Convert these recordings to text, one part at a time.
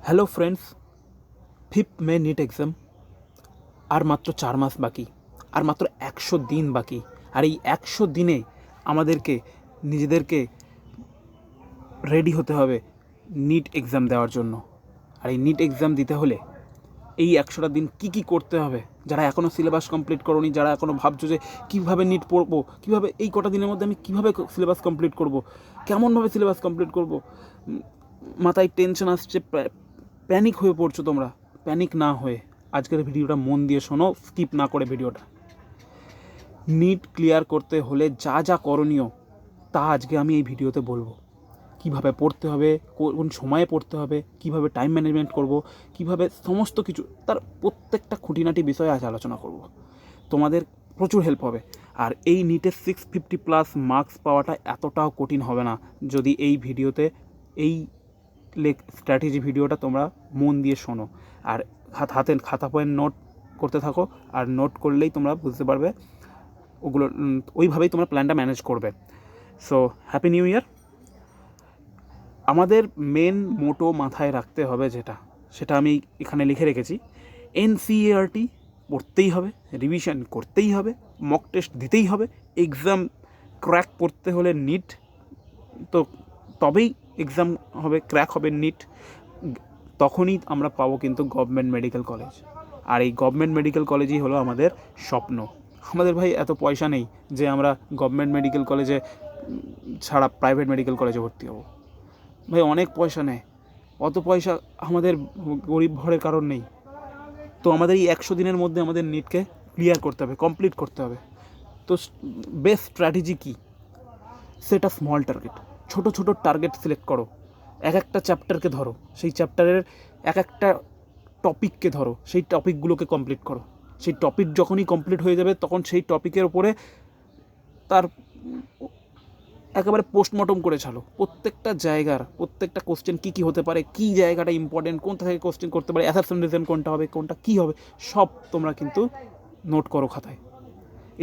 Hello friends, 5 মে NEET exam. আর মাত্র 4 মাস বাকি, আর মাত্র 100 দিন বাকি। আর এই 100 দিনে আমাদেরকে নিজেদেরকে রেডি হতে হবে নিট এক্সাম দেওয়ার জন্য। আর এই নিট এক্সাম দিতে হলে এই 100টা দিন কী কী করতে হবে, যারা এখনও সিলেবাস কমপ্লিট করোনি, যারা এখনও ভাবছো যে কীভাবে নিট পড়বো, কীভাবে এই কটা দিনের মধ্যে আমি কীভাবে সিলেবাস কমপ্লিট করব, কেমনভাবে সিলেবাস কমপ্লিট করব, মাথায় টেনশন আসছে, প্যানিক হয়ে পড়ছো তোমরা। প্যানিক না হয়ে আজকের ভিডিওটা মন দিয়ে শোনো, স্কিপ না করে ভিডিওটা। নিট ক্লিয়ার করতে হলে যা যা করণীয় তা আজকে আমি এই ভিডিওতে বলবো। কিভাবে পড়তে হবে, কোন সময়ে পড়তে হবে, কিভাবে টাইম ম্যানেজমেন্ট করব, কিভাবে সমস্ত কিছু, তার প্রত্যেকটা খুঁটিনাটি বিষয়ে আজ আলোচনা করব। তোমাদের প্রচুর হেল্প হবে। আর এই নিটের 650+ মার্কস পাওয়াটা এতটাও কঠিন হবে না যদি এই ভিডিওতে এই স্ট্র্যাটেজি ভিডিওটা তোমরা মন দিয়ে শোনো। আর হাতে খাতা পয়েন্ট নোট করতে থাকো, আর নোট করলেই তোমরা বুঝতে পারবে, ওগুলো ওইভাবেই তোমরা প্ল্যানটা ম্যানেজ করবে। So happy new year. আমাদের মেন মোটো মাথায় রাখতে হবে সেটা আমি এখানে লিখে রেখেছি। এনসিইআরটি পড়তেই হবে, রিভিশন করতেই হবে, মক টেস্ট দিতেই হবে। এক্সাম ক্র্যাক করতে হলে নিট, তো তবেই এক্সাম হবে, ক্র্যাক হবে নিট, তখনই আমরা পাবো কিন্তু গভর্নমেন্ট মেডিকেল কলেজ। আর এই গভর্নমেন্ট মেডিকেল কলেজই হলো আমাদের স্বপ্ন। আমাদের ভাই এত পয়সা নেই যে আমরা গভর্নমেন্ট মেডিকেল কলেজে ছাড়া প্রাইভেট মেডিকেল কলেজে ভর্তি হবো। ভাই অনেক পয়সা নেয়, অত পয়সা আমাদের গরিব ঘরের কারণ নেই। তো আমাদের এই 100 দিনের মধ্যে আমাদের নিটকে ক্লিয়ার করতে হবে, কমপ্লিট করতে হবে। তো বেস্ট স্ট্র্যাটেজি কী? Set a small target. ছোটো ছোটো টার্গেট সিলেক্ট করো, এক একটা চ্যাপ্টারকে ধরো, সেই চ্যাপ্টারের এক একটা টপিককে ধরো, সেই টপিকগুলোকে কমপ্লিট করো। সেই টপিক যখনই কমপ্লিট হয়ে যাবে তখন সেই টপিকের ওপরে তার একেবারে পোস্টমর্টম করে ছাড়ো। প্রত্যেকটা জায়গার প্রত্যেকটা কোশ্চেন কী কী হতে পারে, কী জায়গাটা ইম্পর্টেন্ট, কোনটা থেকে কোশ্চেন করতে পারে, অ্যাসারশন রিজন কোনটা হবে, কোনটা কী হবে, সব তোমরা কিন্তু নোট করো খাতায়।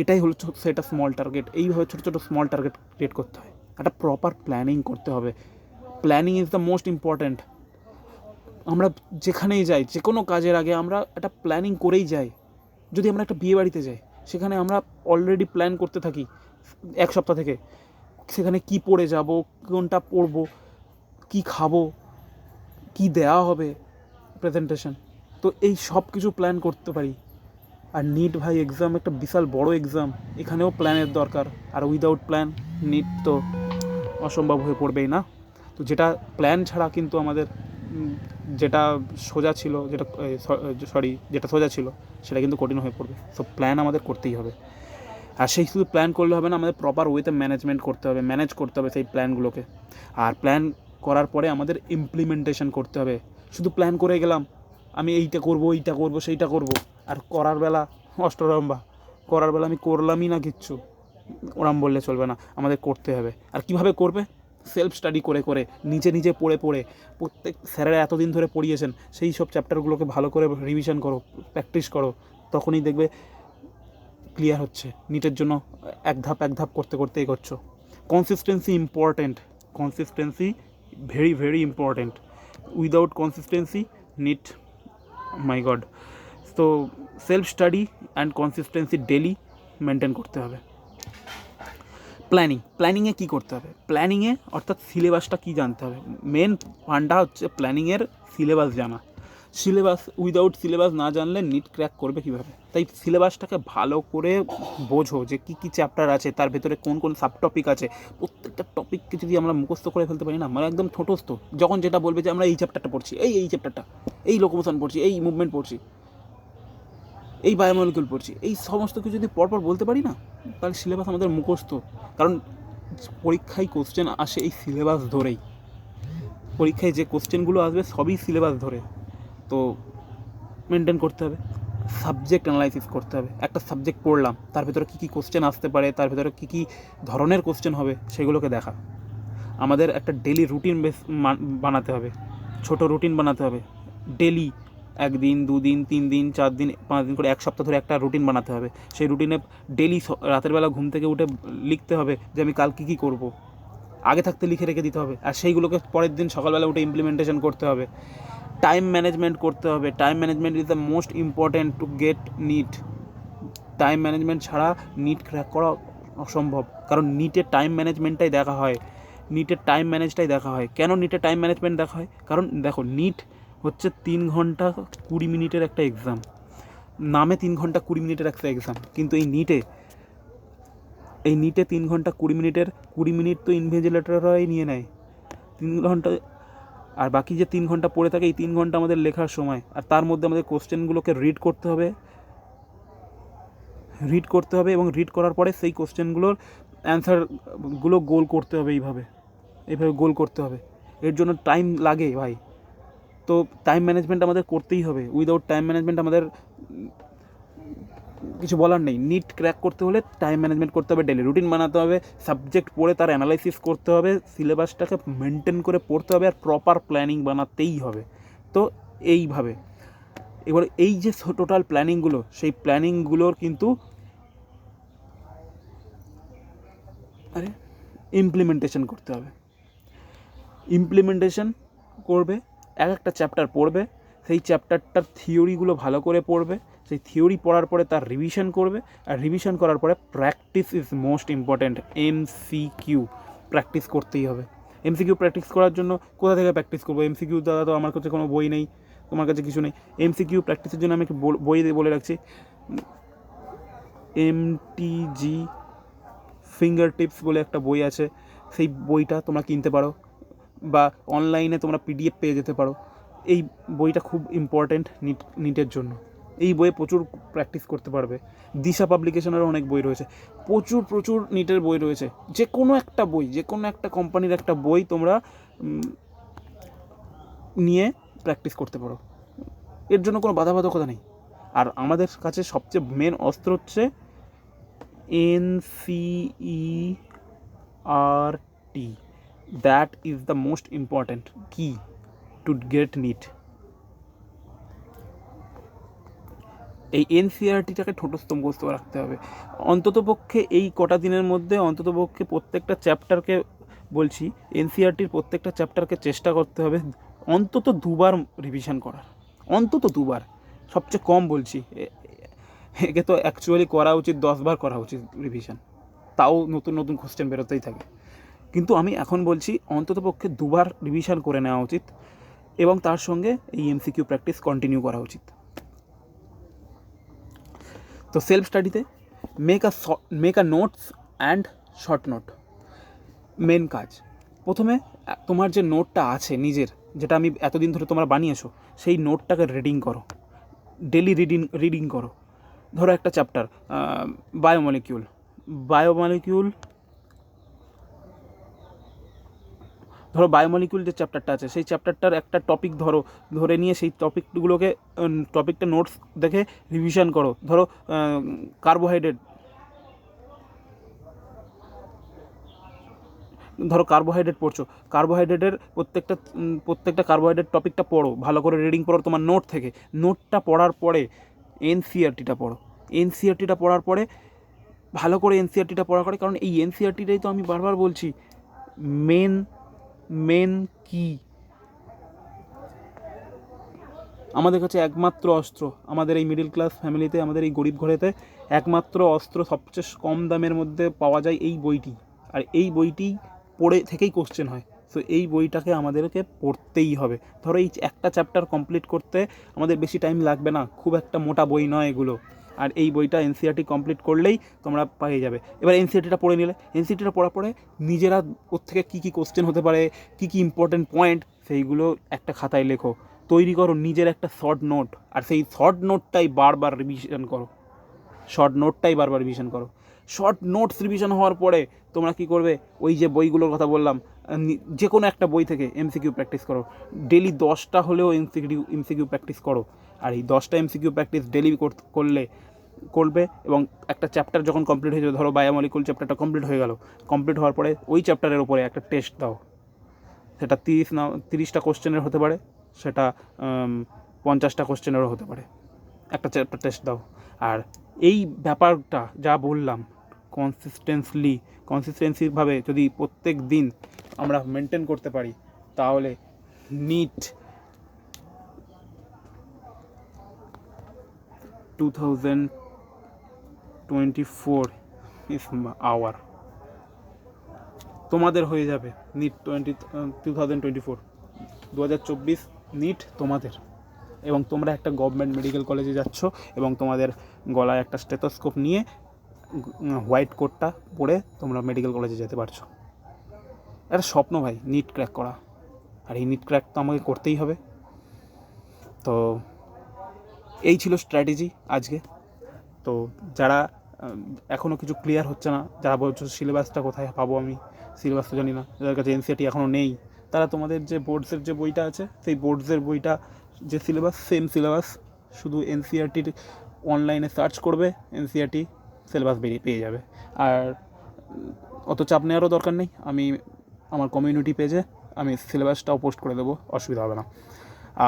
এটাই হলো সেটা স্মল টার্গেট। এইভাবে ছোটো ছোটো স্মল টার্গেট ক্রিয়েট করতে হয়। একটা প্রপার প্ল্যানিং করতে হবে। Planning is the most important. আমরা যেখানেই যাই, যে কোনো কাজের আগে আমরা একটা প্ল্যানিং করেই যাই। যদি আমরা একটা বিয়ে বাড়িতে যাই, সেখানে আমরা অলরেডি প্ল্যান করতে থাকি 1 সপ্তাহ থেকে, সেখানে কি পরে যাব, কোনটা পরবো, কি খাবো, কি দেওয়া হবে প্রেজেন্টেশন, তো এই সব কিছু প্ল্যান করতে পারি। আর নিট ভাই এক্সাম একটা বিশাল বড় এক্সাম, এখানেও প্ল্যানের দরকার। আর উইদাউট প্ল্যান নিট তো অসম্ভব হয়ে পড়বেই না। তো যেটা প্ল্যান ছাড়া কিন্তু আমাদের যেটা সোজা ছিল, যেটা সোজা ছিল সেটা কিন্তু কঠিন হয়ে পড়বে। সো প্ল্যান আমাদের করতেই হবে। আর সেই শুধু প্ল্যান করলে হবে না, আমাদের প্রপার ওয়েতে ম্যানেজ করতে হবে সেই প্ল্যানগুলোকে। আর প্ল্যান করার পরে আমাদের ইমপ্লিমেন্টেশন করতে হবে। শুধু প্ল্যান করে গেলাম, আমি এইটা করব সেইটা করব, আর করার বেলা অষ্টরম্ভা, করার বেলা আমি করলামই না কিচ্ছু, ওরম বললে চলবে না। আমাদের করতে হবে। আর কিভাবে করবে? সেলফ স্টাডি করে করে, নিজে পড়ে পড়ে, প্রত্যেক স্যারেরা এতদিন ধরে পড়িয়েছেন সেই সব চ্যাপ্টারগুলোকে ভালো করে রিভিশন করো, প্র্যাকটিস করো, তখনই দেখবে ক্লিয়ার হচ্ছে। নিটের জন্য এক ধাপ করতে করতে এগোচ্ছ। Consistency important, consistency very very important. Without consistency NEET, my god. তো self study and consistency daily maintain করতে হবে। প্ল্যানিংয়ে কী করতে হবে? প্ল্যানিংয়ে অর্থাৎ সিলেবাসটা কী জানতে হবে। মেন ফান্ডা হচ্ছে প্ল্যানিংয়ের সিলেবাস জানা। উইদাউট সিলেবাস না জানলে নিট ক্র্যাক করবে কীভাবে? তাই সিলেবাসটাকে ভালো করে বোঝো যে কী কী চ্যাপ্টার আছে, তার ভেতরে কোন কোন সাব টপিক আছে। প্রত্যেকটা টপিককে যদি আমরা মুখস্থ করে ফেলতে পারি না, মানে একদম ঠোঁটস্থ, যখন যেটা বলবে যে আমরা এই চ্যাপ্টারটা পড়ছি, এই চ্যাপ্টারটা, এই লোকোমোশন পড়ছি, এই মুভমেন্ট পড়ছি, এই বায়োমলিকুল পড়ছি, এই সমস্ত কিছু যদি পরপর বলতে পারি না, তাহলে সিলেবাস আমাদের মুখস্থ। কারণ পরীক্ষায় কোশ্চেন আসে এই সিলেবাস ধরেই, পরীক্ষায় যে কোশ্চেনগুলো আসবে সবই সিলেবাস ধরে। তো মেনটেন করতে হবে। সাবজেক্ট অ্যানালাইসিস করতে হবে। একটা সাবজেক্ট পড়লাম, তার ভেতরে কী কী কোশ্চেন আসতে পারে, তার ভেতরে কী কী ধরনের কোশ্চেন হবে, সেগুলোকে দেখা। আমাদের একটা ডেলি রুটিন বানাতে হবে, ছোট রুটিন বানাতে হবে। ডেলি 1 দিন 2 দিন 3 দিন 4 দিন 5 দিন করে 1 সপ্তাহ ধরে একটা রুটিন বানাতে হবে। সেই রুটিনে ডেলি রাতের বেলা ঘুম থেকে উঠে লিখতে হবে যে আমি কাল কী করব। আগে থাকতে লিখে রেখে দিতে হবে, আর সেইগুলোকে পরের দিন সকালবেলা উঠে ইমপ্লিমেন্টেশন করতে হবে। টাইম ম্যানেজমেন্ট করতে হবে। Time management is the most important to get NEET. Time management ছাড়া নিট ক্র্যাক করা অসম্ভব, কারণ নিটের টাইম ম্যানেজমেন্টটাই দেখা হয়। নিটের টাইম ম্যানেজটাই দেখা হয়। কেন নিটের টাইম ম্যানেজমেন্ট দেখা হয়? কারণ দেখো, নিট হচ্ছে 3 ঘন্টা 20 মিনিটের একটা এক্সাম, নামে 3 ঘন্টা 20 মিনিটের একটা এক্সাম, কিন্তু এই নিটে 3 ঘন্টা 20 মিনিটের 20 মিনিট তো ইনভিজিলেটররাই নিয়ে নেয় 3 ঘন্টা, আর বাকি যে 3 ঘন্টা পড়ে থাকে, এই 3 ঘন্টা আমাদের লেখার সময়, আর তার মধ্যে আমাদের কোশ্চেনগুলোকে রিড করতে হবে এবং রিড করার পরে সেই কোশ্চেনগুলোর অ্যান্সারগুলো গোল করতে হবে। এইভাবে গোল করতে হবে। এর জন্য টাইম লাগে ভাই। তো টাইম ম্যানেজমেন্ট আমাদের করতেই হবে। উইদাউট টাইম ম্যানেজমেন্ট আমাদের কিছু বলার নেই। নিট ক্র্যাক করতে হলে টাইম ম্যানেজমেন্ট করতে হবে, ডেলি রুটিন বানাতে হবে, সাবজেক্ট পড়ে তার অ্যানালাইসিস করতে হবে, সিলেবাসটাকে মেনটেন করে পড়তে হবে, আর প্রপার প্ল্যানিং বানাতেই হবে। তো এইভাবে এবার এই যে টোটাল প্ল্যানিংগুলো, সেই প্ল্যানিংগুলোর কিন্তু ইমপ্লিমেন্টেশন করতে হবে। ইমপ্লিমেন্টেশন করবে, একটা চ্যাপ্টার পড়বে, সেই চ্যাপ্টারটার থিওরিগুলো ভালো করে পড়বে, সেই থিওরি পড়ার পরে তার রিভিশন করবে, আর রিভিশন করার পরে practice is most important. MCQ practice করতেই হবে। এমসিকিউ প্র্যাকটিস করার জন্য কোথা থেকে প্র্যাকটিস করবো? এমসিকিউ দ্বারা তো আমার কাছে কোনো বই নেই, তোমার কাছে কিছু নেই। এমসিকিউ প্র্যাকটিসের জন্য আমি একটু বই বলে রাখছি, এমটিজি ফিঙ্গার টিপস বলে একটা বই আছে, সেই বইটা তোমরা কিনতে পারো, বা অনলাইনে তোমরা পিডিএফ পেয়ে যেতে পারো। এই বইটা খুব ইম্পর্ট্যান্ট নিটের জন্য। এই বইয়ে প্রচুর প্র্যাকটিস করতে পারবে। দিশা পাবলিকেশনেরও অনেক বই রয়েছে, প্রচুর নিটের বই রয়েছে। যে কোনো একটা কোম্পানির একটা বই তোমরা নিয়ে প্র্যাকটিস করতে পারো। এর জন্য কোনো বাধাবাধকতা নেই। আর আমাদের কাছে সবচেয়ে মেন অস্ত্র হচ্ছে NCERT. That is the most important key to get NEET. এই এনসিআরটিটাকে ঠোঁটস্থ মুখস্থ রাখতে হবে অন্ততপক্ষে এই কটা দিনের মধ্যে। অন্ততপক্ষে প্রত্যেকটা চ্যাপ্টারকে বলছি, এনসিআরটির প্রত্যেকটা চ্যাপ্টারকে চেষ্টা করতে হবে অন্তত 2বার রিভিশন করার, অন্তত 2বার, সবচেয়ে কম বলছি। একে তো অ্যাকচুয়ালি করা উচিত 10বার করা উচিত রিভিশন, তাও নতুন কোশ্চেন বেরোতেই থাকে। কিন্তু আমি এখন বলছি অন্ততপক্ষে 2বার রিভিশন করে নেওয়া উচিত, এবং তার সঙ্গে এই এমসিকিউ প্র্যাকটিস কন্টিনিউ করা উচিত। তো সেলফ স্টাডিতে make a notes and short note main কাজ। প্রথমে তোমার যে নোটটা আছে নিজের, যেটা আমি এতদিন ধরে তোমরা বানিয়েছো, সেই নোটটাকে রিডিং করো, ডেলি রিডিং করো। ধরো একটা চ্যাপ্টার বায়োমলিকিউল যে চ্যাপ্টারটা আছে, সেই চ্যাপ্টারটার একটা টপিক ধরে নিয়ে সেই টপিকটা নোটস দেখে রিভিশন করো। ধরো কার্বোহাইড্রেট পড়ছো, কার্বোহাইড্রেটের প্রত্যেকটা কার্বোহাইড্রেট টপিকটা পড়ো, ভালো করে রিডিং করো তোমার নোট থেকে। নোটটা পড়ার পরে এনসিআরটিটা পড়ার পরে ভালো করে এনসিআরটিটা পড়া করে, কারণ এই এনসিআরটিটাই তো আমি বারবার বলছি মেন কি আমাদের কাছে একমাত্র অস্ত্র। আমাদের এই মিডল ক্লাস ফ্যামিলিতে, আমাদের এই গরিব ঘরেতে একমাত্র অস্ত্র সবচেয়ে কম দামের মধ্যে পাওয়া যায় এই বইটি, আর এই বইটি পড়ে থেকেই কোশ্চেন হয়। সো এই বইটাকে আমাদেরকে পড়তেই হবে। ধরো এই একটা চ্যাপ্টার কমপ্লিট করতে আমাদের বেশি টাইম লাগবে না, খুব একটা মোটা বই নয় এগুলো, আর এই বইটা এনসিআরটি কমপ্লিট করলেই তোমরা পেয়ে যাবে। এবার এনসিআরটিটা পড়ে নিলে, এনসিআরটিটা পড়ার পরে নিজেরা ওর থেকে কী কোশ্চেন হতে পারে, কী ইম্পর্টেন্ট পয়েন্ট, সেইগুলো একটা খাতায় লেখো, তৈরি করো নিজের একটা শর্ট নোট, আর সেই শর্ট নোটটাই বারবার রিভিশন করো। শর্ট নোটস রিভিশন হওয়ার পরে তোমরা কী করবে, ওই যে বইগুলোর কথা বললাম, যে কোনো একটা বই থেকে এমসিকিউ প্র্যাকটিস করো। ডেলি 10টা হলেও এমসিকিউ প্র্যাকটিস করো। আর এই 10টা এমসিকিউ প্র্যাকটিস ডেলি করবে, এবং একটা চ্যাপ্টার যখন কমপ্লিট হয়ে যাবে, ধরো বায়োমলিকুল চ্যাপ্টারটা কমপ্লিট হয়ে গেল, কমপ্লিট হওয়ার পরে ওই চ্যাপ্টারের উপরে একটা টেস্ট দাও। সেটা 30টা কোশ্চেনের হতে পারে, সেটা 50টা কোশ্চেনেরও হতে পারে। একটা চ্যাপ্টার টেস্ট দাও। আর এই ব্যাপারটা যা বললাম, কনসিস্টেন্সিভাবে যদি প্রত্যেক দিন আমরা মেনটেন করতে পারি, তাহলে নিট 2024 ইস আওয়ার তোমাদের হয়ে যাবে নিট 2024 2024 নিট তোমাদের। এবং তোমরা একটা গভর্নমেন্ট মেডিকেল কলেজে যাচ্ছ এবং তোমাদের গলায় একটা স্টেথোস্কোপ নিয়ে হোয়াইট কোটটা পরে তোমরা মেডিকেল কলেজে যেতে পারছো। একটা স্বপ্ন ভাই, নিট ক্র্যাক করা। আর এই নিট ক্র্যাক তো আমাকে করতেই হবে। তো এই ছিল স্ট্র্যাটেজি আজকে। তো যারা এখনও কিছু ক্লিয়ার হচ্ছে না, যারা বলছো সিলেবাসটা কোথায় পাবো, আমি সিলেবাস তো জানি না, যাদের কাছে এনসিআরটি এখনও নেই, তারা তোমাদের যে বোর্ডসের যে বইটা আছে সেই বোর্ডসের বইটা যে সিলেবাস, সেম সিলেবাস, শুধু এনসিআরটির অনলাইনে সার্চ করবে, এনসিআরটি সিলেবাস পেয়ে যাবে। আর অত চাপ নেওয়ারও দরকার নেই, আমি আমার কমিউনিটি পেজে আমি সিলেবাসটাও পোস্ট করে দেবো, অসুবিধা হবে না।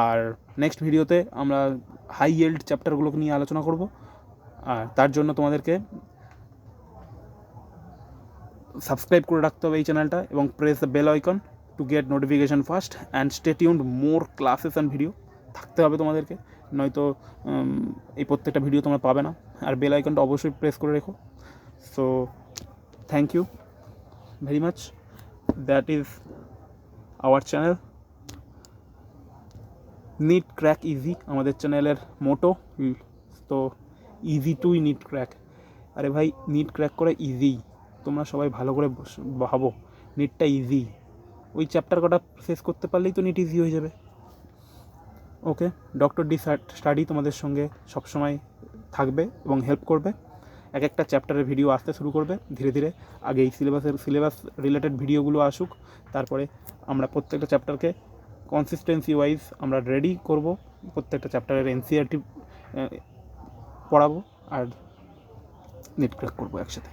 আর নেক্সট ভিডিওতে আমরা হাই ইয়েল্ড চ্যাপ্টারগুলোকে নিয়ে আলোচনা করব। আর তার জন্য তোমাদেরকে সাবস্ক্রাইব করে রাখতে হবে এই চ্যানেলটা এবং press the bell icon to get notification first and stay tuned more classes and video থাকতে হবে তোমাদেরকে, নয়তো এই প্রত্যেকটা ভিডিও তোমরা পাবে না। আর বেল আইকনটা অবশ্যই প্রেস করে রেখো। So thank you very much. That is our channel NEET crack easy, আমাদের চ্যানেলের মোটো। তো ইজি টুই নিট ক্র্যাক। আরে ভাই, নিট ক্র্যাক করা ইজি, তোমরা সবাই ভালো করে ভাবো, নিটটা ইজি। ওই চ্যাপ্টার কটা শেষ করতে পারলেই তো নিট ইজি হয়ে যাবে। ওকে, ডক্টর ডি স্টাডি তোমাদের সঙ্গে সবসময় থাকবে এবং হেল্প করবে। এক একটা চ্যাপ্টারের ভিডিও আসতে শুরু করবে ধীরে ধীরে। আগে এই সিলেবাস রিলেটেড ভিডিওগুলো আসুক, তারপরে আমরা প্রত্যেকটা চ্যাপ্টারকে কনসিস্টেন্সি ওয়াইজ আমরা রেডি করব, প্রত্যেকটা চ্যাপ্টারের এনসিআরটি পড়াবো আর নিট ক্র্যাক করবো একসাথে।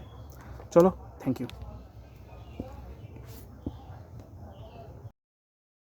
চলো, থ্যাংক ইউ।